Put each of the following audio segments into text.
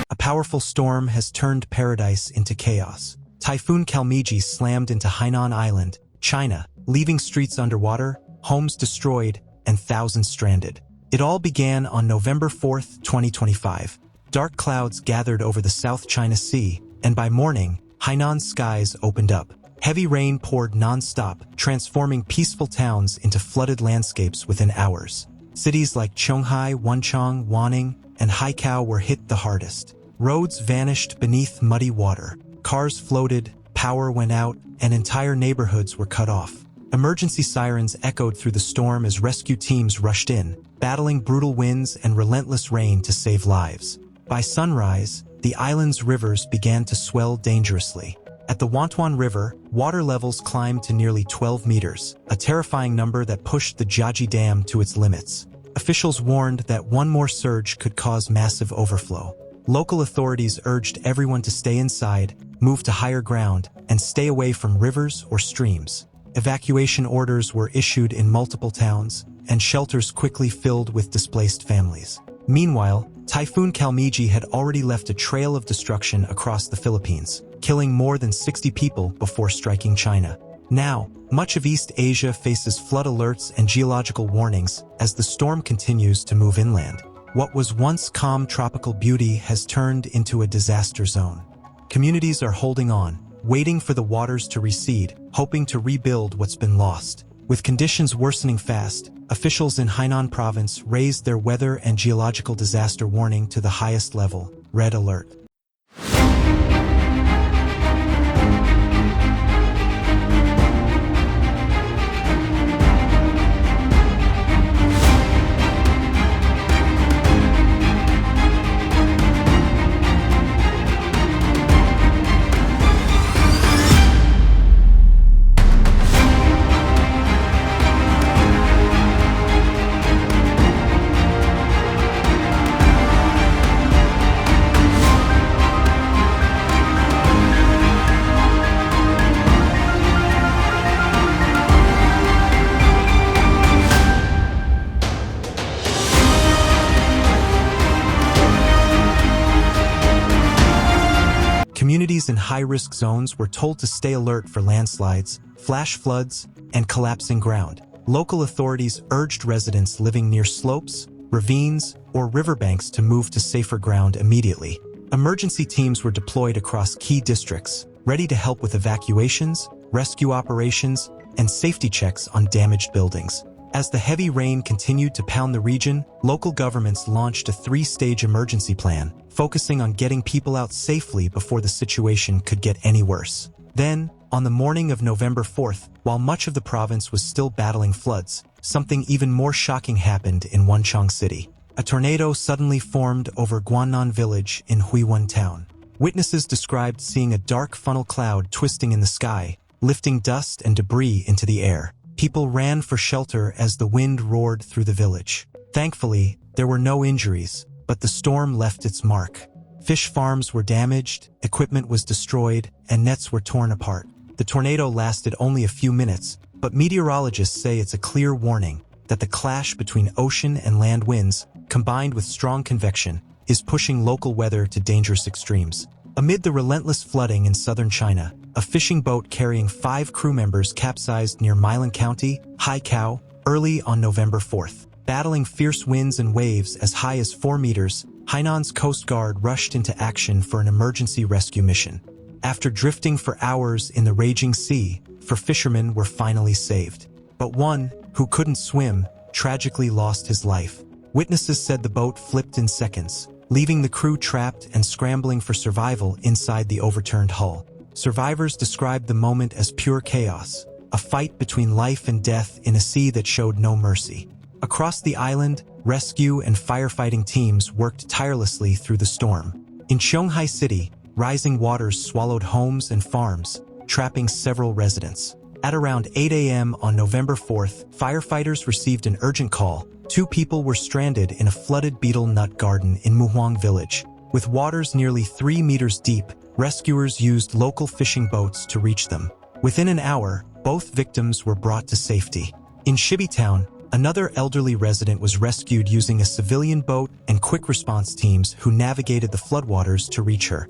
A powerful storm has turned paradise into chaos. Typhoon Kalmaegi slammed into Hainan Island, China, leaving streets underwater, homes destroyed, and thousands stranded. It all began on November 4, 2025. Dark clouds gathered over the South China Sea, and by morning, Hainan's skies opened up. Heavy rain poured non-stop, transforming peaceful towns into flooded landscapes within hours. Cities like Qionghai, Wenchang, Wanning, and Haikou were hit the hardest. Roads vanished beneath muddy water. Cars floated, power went out, and entire neighborhoods were cut off. Emergency sirens echoed through the storm as rescue teams rushed in, battling brutal winds and relentless rain to save lives. By sunrise, the island's rivers began to swell dangerously. At the Wantuan River, water levels climbed to nearly 12 meters, a terrifying number that pushed the Jiaji Dam to its limits. Officials warned that one more surge could cause massive overflow. Local authorities urged everyone to stay inside, move to higher ground, and stay away from rivers or streams. Evacuation orders were issued in multiple towns, and shelters quickly filled with displaced families. Meanwhile, Typhoon Kalmaegi had already left a trail of destruction across the Philippines, killing more than 60 people before striking China. Now, much of East Asia faces flood alerts and geological warnings as the storm continues to move inland. What was once calm tropical beauty has turned into a disaster zone. Communities are holding on, waiting for the waters to recede, hoping to rebuild what's been lost. With conditions worsening fast, officials in Hainan province raised their weather and geological disaster warning to the highest level, red alert. Communities in high-risk zones were told to stay alert for landslides, flash floods, and collapsing ground. Local authorities urged residents living near slopes, ravines, or riverbanks to move to safer ground immediately. Emergency teams were deployed across key districts, ready to help with evacuations, rescue operations, and safety checks on damaged buildings. As the heavy rain continued to pound the region, local governments launched a three-stage emergency plan, focusing on getting people out safely before the situation could get any worse. Then, on the morning of November 4th, while much of the province was still battling floods, something even more shocking happened in Wenchang City. A tornado suddenly formed over Guannan village in Huiwen town. Witnesses described seeing a dark funnel cloud twisting in the sky, lifting dust and debris into the air. People ran for shelter as the wind roared through the village. Thankfully, there were no injuries, but the storm left its mark. Fish farms were damaged, equipment was destroyed, and nets were torn apart. The tornado lasted only a few minutes, but meteorologists say it's a clear warning that the clash between ocean and land winds, combined with strong convection, is pushing local weather to dangerous extremes. Amid the relentless flooding in southern China, a fishing boat carrying 5 crew members capsized near Milan County, Haikou, early on November 4th. Battling fierce winds and waves as high as 4 meters, Hainan's Coast Guard rushed into action for an emergency rescue mission. After drifting for hours in the raging sea, 4 fishermen were finally saved. But one, who couldn't swim, tragically lost his life. Witnesses said the boat flipped in seconds, leaving the crew trapped and scrambling for survival inside the overturned hull. Survivors described the moment as pure chaos, a fight between life and death in a sea that showed no mercy. Across the island, rescue and firefighting teams worked tirelessly through the storm. In Qionghai City, rising waters swallowed homes and farms, trapping several residents. At around 8 a.m. on November 4th, firefighters received an urgent call. 2 people were stranded in a flooded beetle nut garden in Muhuang village. With waters nearly 3 meters deep, rescuers used local fishing boats to reach them. Within an hour, both victims were brought to safety. In Shibi Town, another elderly resident was rescued using a civilian boat and quick response teams who navigated the floodwaters to reach her.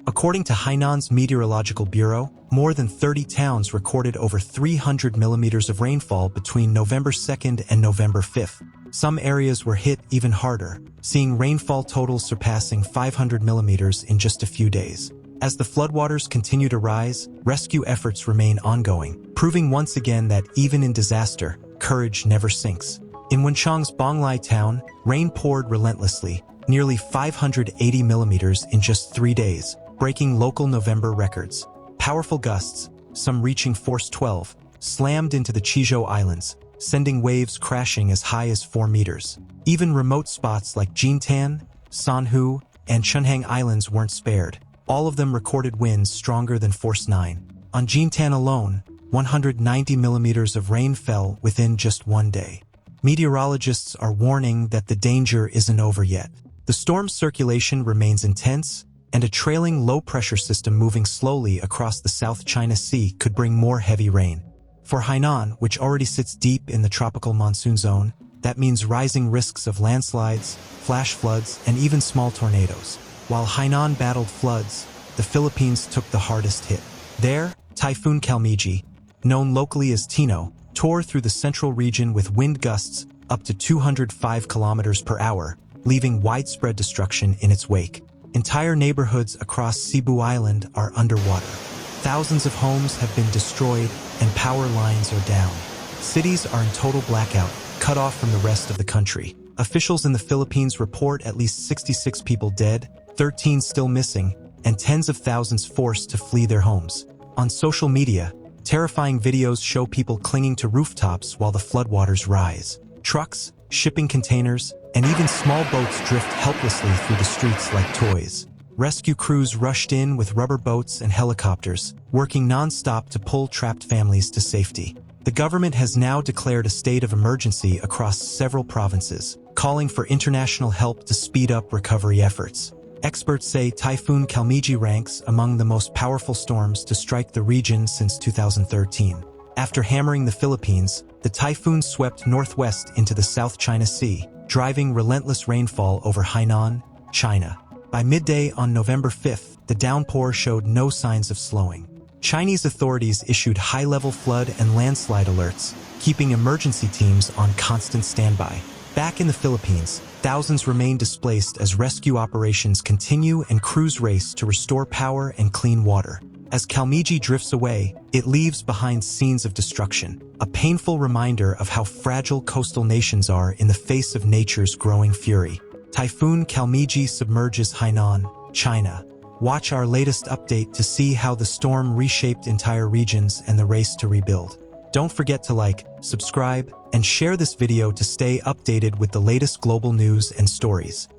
According to Hainan's Meteorological Bureau, more than 30 towns recorded over 300 millimeters of rainfall between November 2nd and November 5th. Some areas were hit even harder, seeing rainfall totals surpassing 500 millimeters in just a few days. As the floodwaters continue to rise, rescue efforts remain ongoing, proving once again that even in disaster, courage never sinks. In Wenchang's Bonglai town, rain poured relentlessly, nearly 580 millimeters in just 3 days, breaking local November records. Powerful gusts, some reaching force 12, slammed into the Chizhou Islands, sending waves crashing as high as 4 meters. Even remote spots like Jintan, Sanhu, and Chunhang Islands weren't spared. All of them recorded winds stronger than force 9. On Jintan alone, 190 millimeters of rain fell within just 1 day. Meteorologists are warning that the danger isn't over yet. The storm's circulation remains intense, and a trailing low-pressure system moving slowly across the South China Sea could bring more heavy rain. For Hainan, which already sits deep in the tropical monsoon zone, that means rising risks of landslides, flash floods, and even small tornadoes. While Hainan battled floods, the Philippines took the hardest hit. There, Typhoon Kalmaegi, known locally as Tino, tore through the central region with wind gusts up to 205 kilometers per hour, leaving widespread destruction in its wake. Entire neighborhoods across Cebu Island are underwater. Thousands of homes have been destroyed and power lines are down. Cities are in total blackout, cut off from the rest of the country. Officials in the Philippines report at least 66 people dead, 13 still missing, and tens of thousands forced to flee their homes. On social media, terrifying videos show people clinging to rooftops while the floodwaters rise. Trucks, shipping containers, and even small boats drift helplessly through the streets like toys. Rescue crews rushed in with rubber boats and helicopters, working non-stop to pull trapped families to safety. The government has now declared a state of emergency across several provinces, calling for international help to speed up recovery efforts. Experts say Typhoon Kalmaegi ranks among the most powerful storms to strike the region since 2013. After hammering the Philippines, the typhoon swept northwest into the South China Sea, driving relentless rainfall over Hainan, China. By midday on November 5th, the downpour showed no signs of slowing. Chinese authorities issued high-level flood and landslide alerts, keeping emergency teams on constant standby. Back in the Philippines, thousands remain displaced as rescue operations continue and crews race to restore power and clean water. As Kalmaegi drifts away, it leaves behind scenes of destruction, a painful reminder of how fragile coastal nations are in the face of nature's growing fury. Typhoon Kalmaegi submerges Hainan, China. Watch our latest update to see how the storm reshaped entire regions and the race to rebuild. Don't forget to like, subscribe, and share this video to stay updated with the latest global news and stories.